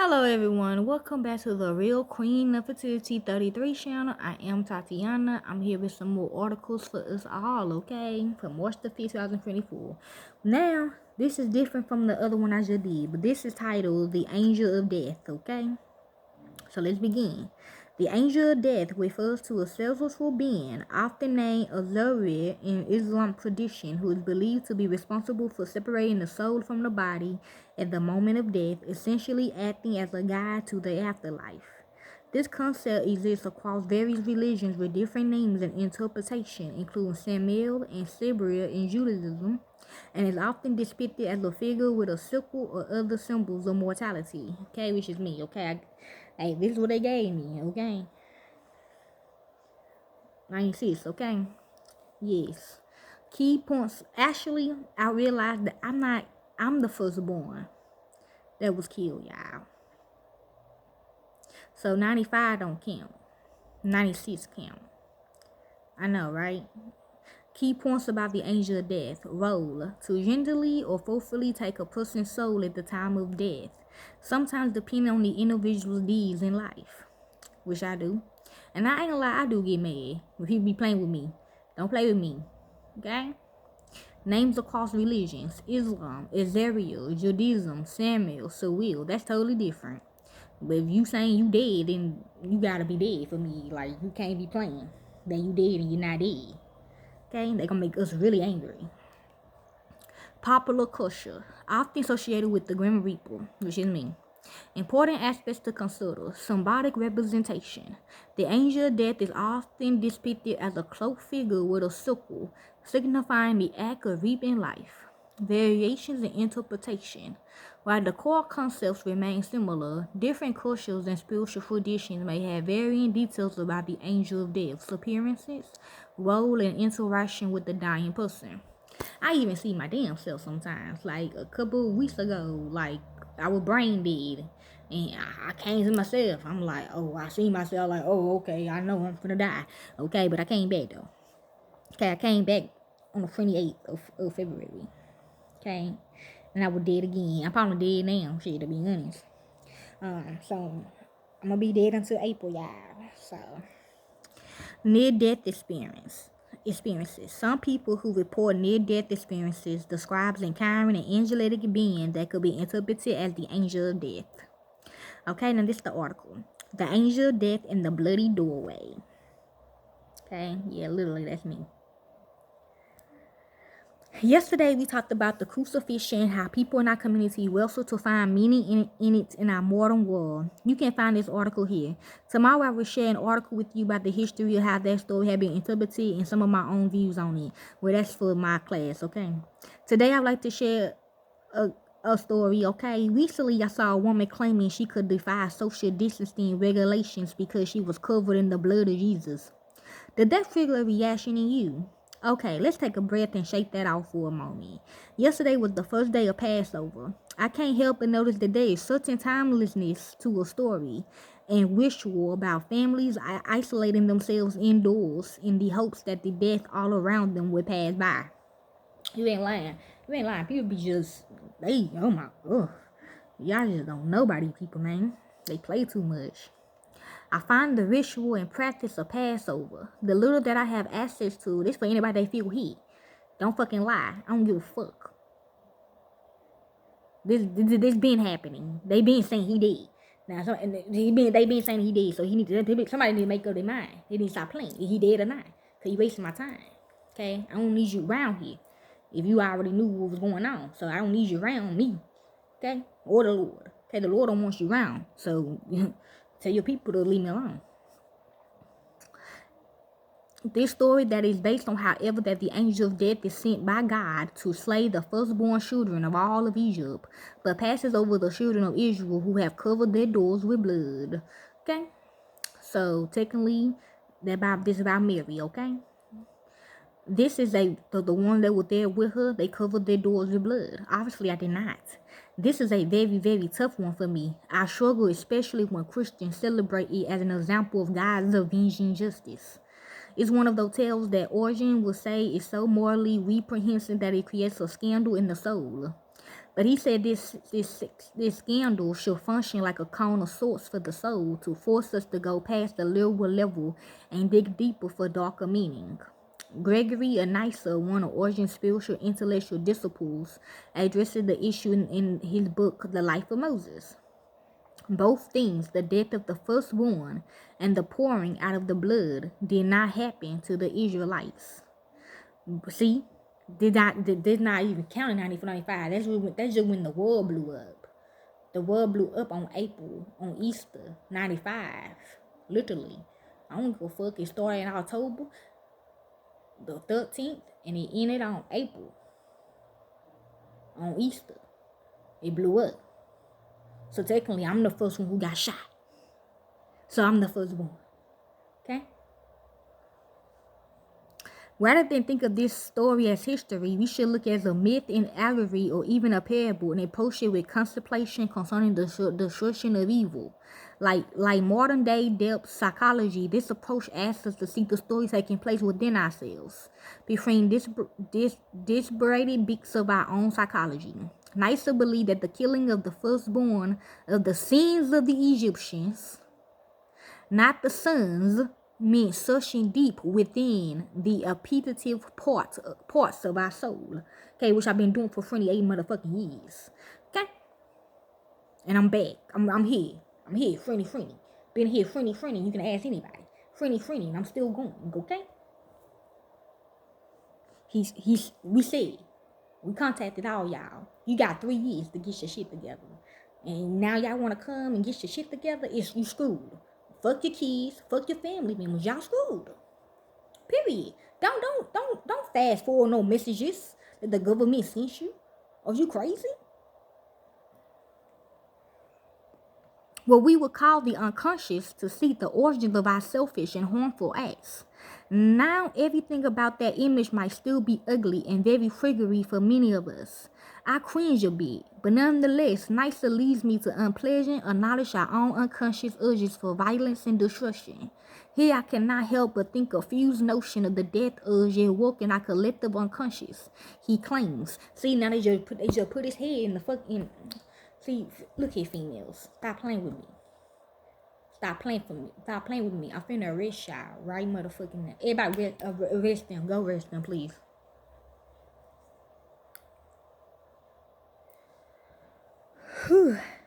Hello everyone, welcome back to the Real Queen Nefertiti 33 channel. I am Tatiana. I'm here with some more articles for us all, okay? From March the 5th, 2024. Now, this is different from the other one I just did, but this is titled The Angel of Death, okay? So let's begin. The angel of death refers to a celestial being, often named Azrael in Islamic tradition, who is believed to be responsible for separating the soul from the body at the moment of death, essentially acting as a guide to the afterlife. This concept exists across various religions with different names and interpretation, including Samuel and Sibriel in Judaism, and is often depicted as a figure with a sickle or other symbols of mortality. Okay, which is me. Okay, hey, this is what they gave me. Okay, 96. Okay, yes. Key points. Actually, I realized that I'm the firstborn that was killed, y'all. So 95 don't count. 96 count. I know, right? Key points about the angel of death. Role: to gingerly or forcefully take a person's soul at the time of death, sometimes depending on the individual's deeds in life, which I do. And I ain't gonna lie, I do get mad when people be playing with me. Don't play with me, okay? Names across religions: Islam, Azrael, Judaism, Samuel, Sawil. That's totally different. But if you saying you dead, then you gotta be dead for me. Like, you can't be playing that you dead and you're not dead. Okay, they gonna make us really angry. Popular culture, often associated with the Grim Reaper, which is me. Important aspects to consider: symbolic representation. The angel of death is often depicted as a cloaked figure with a sickle, signifying the act of reaping life. Variations in interpretation. While the core concepts remain similar, different cultures and spiritual traditions may have varying details about the angel of death's appearances, role, and interaction with the dying person. I even see my damn self sometimes. Like a couple of weeks ago, like I was brain dead, and I came to myself. I'm like, oh, I see myself. Like, oh, okay, I know I'm gonna die. Okay, but I came back though. Okay, I came back on the 28th of February. Okay, and I was dead again. I'm probably dead now. Shit, to be honest. So I'm gonna be dead until April, y'all. So near-death experiences. Some people who report near-death experiences describes encountering an angelic being that could be interpreted as the angel of death. Okay, now this is the article. The angel of death in the bloody doorway. Okay, yeah, literally that's me. Yesterday, we talked about the crucifixion and how people in our community wrestle to find meaning in it in our modern world. You can find this article here. Tomorrow, I will share an article with you about the history of how that story had been interpreted and some of my own views on it. Well, that's for my class, okay? Today, I would like to share a story, okay? Recently, I saw a woman claiming she could defy social distancing regulations because she was covered in the blood of Jesus. Did that trigger a reaction in you? Okay, let's take a breath and shake that off for a moment. Yesterday was the first day of Passover. I can't help but notice that there is certain timelessness to a story and ritual about families isolating themselves indoors in the hopes that the death all around them would pass by. You ain't lying. You ain't lying. People be just, oh my, ugh. Y'all just don't know about these people, man. They play too much. I find the ritual and practice of Passover, the little that I have access to, this for anybody that feel hit. Don't fucking lie. I don't give a fuck. This been happening. They been saying he dead. Now, they been saying he dead, so somebody need to make up their mind. They need to stop playing. Is he dead or not? Cause you wasting my time. Okay, I don't need you around here. If you already knew what was going on, so I don't need you around me. Okay, or the Lord. Okay, the Lord don't want you around, so tell your people to leave me alone. This story that is based on, however, that the angel of death is sent by God to slay the firstborn children of all of Egypt, but passes over the children of Israel who have covered their doors with blood. Okay? So, technically, this is about Mary, okay? This is the one that was there with her. They covered their doors with blood. Obviously, I did not. This is a very, very tough one for me. I struggle, especially when Christians celebrate it as an example of God's avenging justice. It's one of those tales that Origen will say is so morally reprehensible that it creates a scandal in the soul. But he said this scandal should function like a cone of sorts for the soul to force us to go past the literal level and dig deeper for darker meaning. Gregory Anissa, one of Origen's spiritual intellectual disciples, addresses the issue in his book, The Life of Moses. Both things, the death of the firstborn and the pouring out of the blood, did not happen to the Israelites. See, did not even count in 1995. That's just when the world blew up. The world blew up on Easter 95, literally. I don't give a fuck. It started in October the 13th and it ended on April on Easter. It blew up. So technically, I'm the first one who got shot. So I'm the firstborn. Okay? Rather than think of this story as history, we should look as a myth, an allegory, or even a parable and approach it with contemplation concerning the destruction of evil. Like modern day depth psychology, this approach asks us to see the story taking place within ourselves, between disparate bits of our own psychology. Nice to believe that the killing of the firstborn of the sins of the Egyptians, not the sons, meant searching deep within the appetitive parts of our soul. Okay, which I've been doing for 28 motherfucking years. Okay? And I'm back. I'm here. I'm here, friendly. Been here, friendly. You can ask anybody. Friendly, and I'm still going. Okay? We contacted all y'all. You got 3 years to get your shit together. And now y'all want to come and get your shit together? You screwed. Fuck your kids, fuck your family members. Y'all screwed. Period. Don't fast forward no messages that the government sent you. Are you crazy? What we would call the unconscious to see the origins of our selfish and harmful acts. Now everything about that image might still be ugly and very triggering for many of us. I cringe a bit, but nonetheless, NICA leads me to unpleasant acknowledge our own unconscious urges for violence and destruction. Here I cannot help but think a fused notion of the death urge at work in our collective unconscious. He claims. See, now they just put his head in the fucking. See, look here, females. Stop playing with me. Stop playing with me. I'm finna arrest y'all right motherfucking now. Everybody arrest them. Go arrest them, please.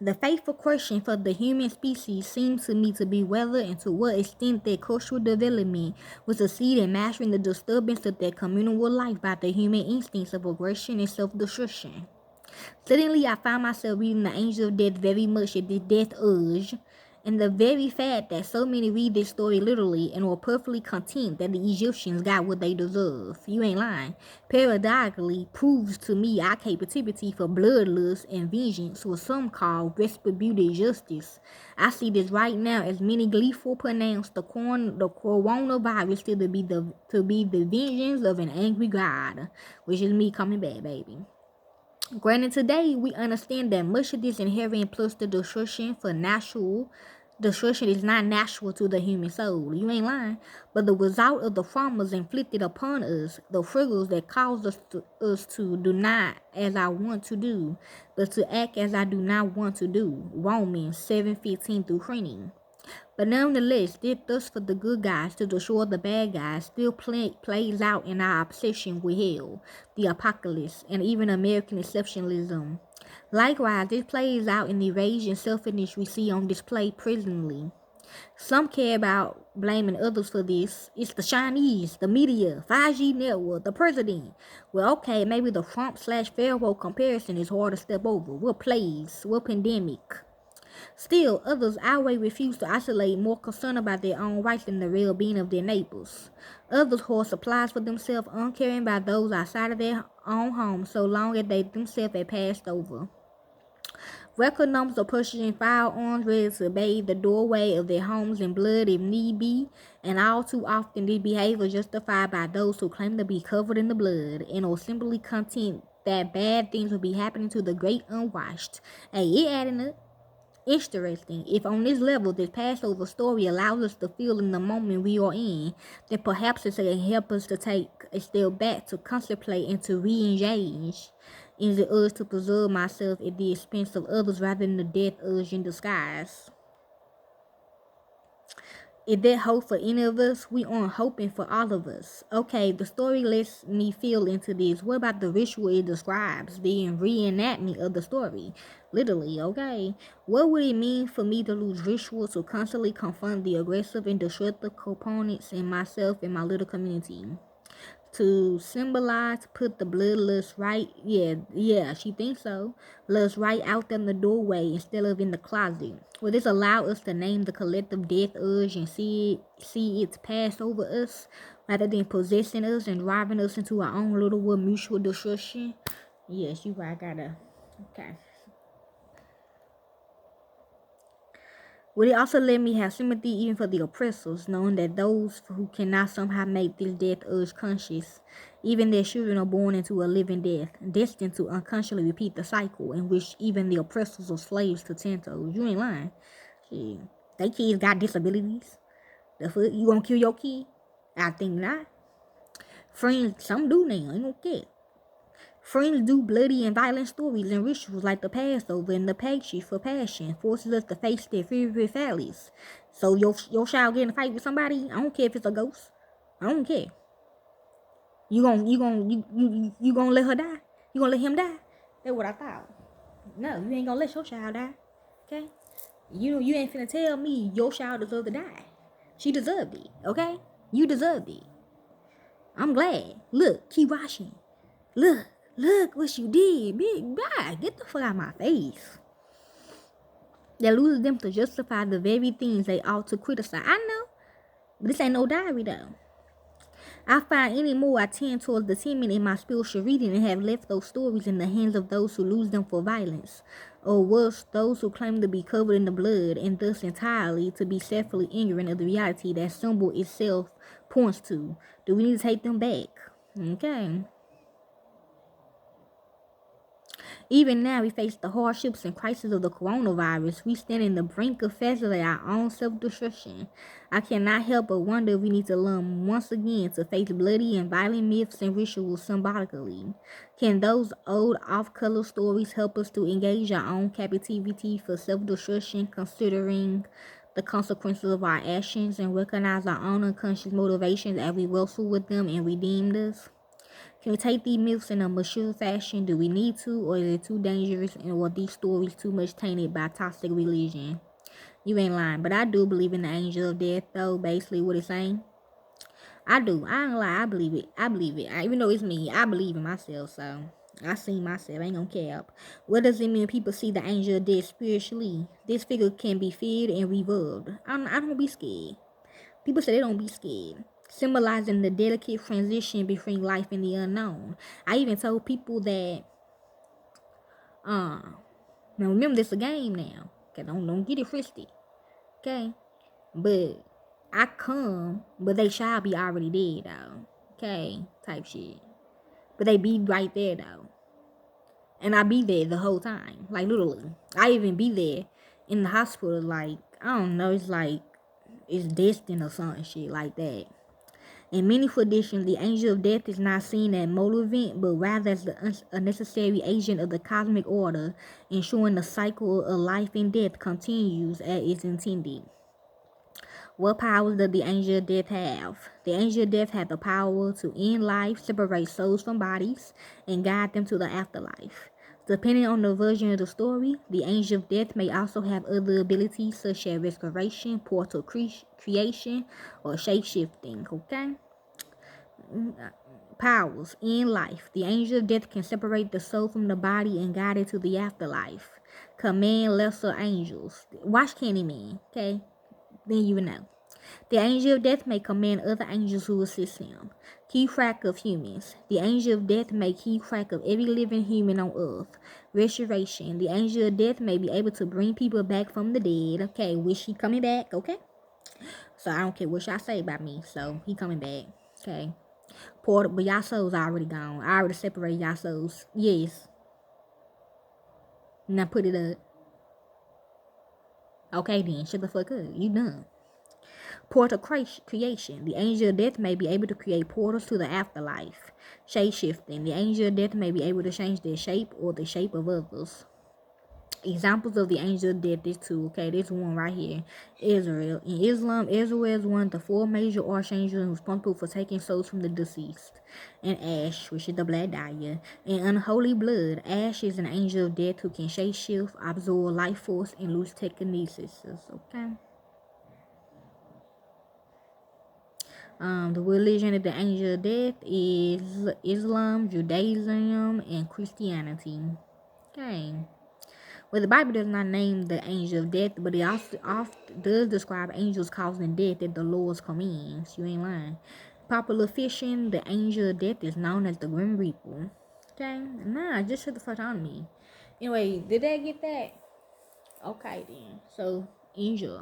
The fateful question for the human species seems to me to be whether and to what extent their cultural development will succeed in mastering the disturbance of their communal life by the human instincts of aggression and self-destruction. Suddenly, I found myself reading the Angel of Death very much at the death urge, and the very fact that so many read this story literally and were perfectly content that the Egyptians got what they deserve. You ain't lying. Paradoxically, proves to me our capability for bloodlust and vengeance, what some call retributive justice. I see this right now as many gleeful pronounce the coronavirus to be the vengeance of an angry God, which is me coming back, baby. Granted, today we understand that much of this inherent plus the destruction is not natural to the human soul. You ain't lying. But the result of the traumas inflicted upon us, the triggers that cause us to do not as I want to do, but to act as I do not want to do. Romans 7:15-20. But nonetheless, this thirst for the good guys to destroy the bad guys still plays out in our obsession with hell, the apocalypse, and even American exceptionalism. Likewise, this plays out in the rage and selfishness we see on display presently. Some care about blaming others for this. It's the Chinese, the media, 5G network, the president. Well, okay, maybe the Trump/Pharaoh comparison is hard to step over. What plagues? What pandemic? Still, others outright refuse to isolate, more concerned about their own rights than the well-being of their neighbors. Others hoard supplies for themselves, uncaring about those outside of their own home, so long as they themselves have passed over. Record numbers of purchasing firearms ready to bathe the doorway of their homes in blood if need be, and all too often this behavior is justified by those who claim to be covered in the blood and are simply content that bad things will be happening to the great unwashed. Hey, it adding up. Interesting. If on this level this Passover story allows us to feel in the moment we are in, then perhaps it can help us to take a step back to contemplate and to re-engage is the urge to preserve myself at the expense of others rather than the death urge in disguise. Is that hope for any of us? We aren't hoping for all of us. Okay, the story lets me feel into this. What about the ritual it describes? The reenactment of the story. Literally, okay? What would it mean for me to lose ritual to constantly confront the aggressive and destructive components in myself and my little community? To symbolize, put the bloodlust right, yeah, she thinks so. Lust right out in the doorway instead of in the closet. Will this allow us to name the collective death urge and see it pass over us rather than possessing us and driving us into our own little world mutual destruction? Yes, you right, gotta. Okay. Would it also let me have sympathy even for the oppressors, knowing that those who cannot somehow make this death urge conscious, even their children are born into a living death, destined to unconsciously repeat the cycle in which even the oppressors are slaves to Tantos? You ain't lying. Shit. They kids got disabilities. The fuck? You gonna kill your kid? I think not. Friends, some do now. Ain't no care. Friends do bloody and violent stories and rituals like the Passover and the Passion for Passion forces us to face their favorite follies. So your child get in a fight with somebody, I don't care if it's a ghost. I don't care. You gonna let her die? You gonna let him die? That's what I thought. No, you ain't gonna let your child die. Okay? You ain't finna tell me your child deserved to die. She deserved it, okay? You deserved it. I'm glad. Look, keep watching. Look what you did, big guy. Get the fuck out of my face. That loses them to justify the very things they ought to criticize. I know, but this ain't no diary though. I find any more I tend towards the timid in my spiritual reading and have left those stories in the hands of those who lose them for violence, or worse, those who claim to be covered in the blood and thus entirely to be selfishly ignorant of the reality that symbol itself points to. Do we need to take them back? Okay. Even now, we face the hardships and crisis of the coronavirus. We stand in the brink of facilitating our own self-destruction. I cannot help but wonder if we need to learn once again to face bloody and violent myths and rituals symbolically. Can those old off-color stories help us to engage our own captivity for self-destruction, considering the consequences of our actions and recognize our own unconscious motivations as we wrestle with them and redeem us? Can we take these myths in a mature fashion? Do we need to, or is it too dangerous, and were these stories too much tainted by toxic religion? You ain't lying, but I do believe in the angel of death, though, basically what it's saying. I do. I ain't lie, I believe it. Even though it's me, I believe in myself, so I see myself, I ain't gonna cap. What does it mean when people see the angel of death spiritually? This figure can be feared and revered. I don't be scared. People say they don't be scared, symbolizing the delicate transition between life and the unknown. I even told people that, now remember this is a game now. Okay, don't get it twisted. Okay, but I come, but they shall be already dead though. Okay, type shit. But they be right there though, and I be there the whole time, like literally. I even be there in the hospital, like I don't know, it's like it's destined or something shit like that. In many traditions, the angel of death is not seen as motivant, but rather as a necessary agent of the cosmic order, ensuring the cycle of life and death continues as it's intended. What powers does the angel of death have? The angel of death has the power to end life, separate souls from bodies, and guide them to the afterlife. Depending on the version of the story, the angel of death may also have other abilities such as restoration, portal creation, or shape-shifting, okay? Powers in life. The angel of death can separate the soul from the body and guide it to the afterlife. Command lesser angels. Watch Candyman, okay? Then you will know. The angel of death may command other angels who assist him. Keep track of humans. The angel of death may keep track of every living human on earth. Restoration. The angel of death may be able to bring people back from the dead. Okay, wish he coming back, okay? So I don't care what y'all say about me. So he coming back, okay? But y'all souls already gone. I already separated y'all souls. Yes. Now put it up. Okay then, shut the fuck up. You done. Portal creation. The angel of death may be able to create portals to the afterlife. Shape shifting. The angel of death may be able to change their shape or the shape of others. Examples of the angel of death is two. Okay, this one right here. Israel. In Islam, Israel is one of the four major archangels responsible for taking souls from the deceased. And Ash, which is the black dahlia. In unholy blood, Ash is an angel of death who can shape shift, absorb life force, and lose telekinesis. Okay. The religion of the angel of death is Islam, Judaism, and Christianity. Okay. Well, the Bible does not name the angel of death, but it also often does describe angels causing death at the Lord's commands. You ain't lying. Popular fiction, the angel of death is known as the Grim Reaper. Okay? Nah, just shut the fuck on me. Anyway, did they get that? Okay then. So, enjoy.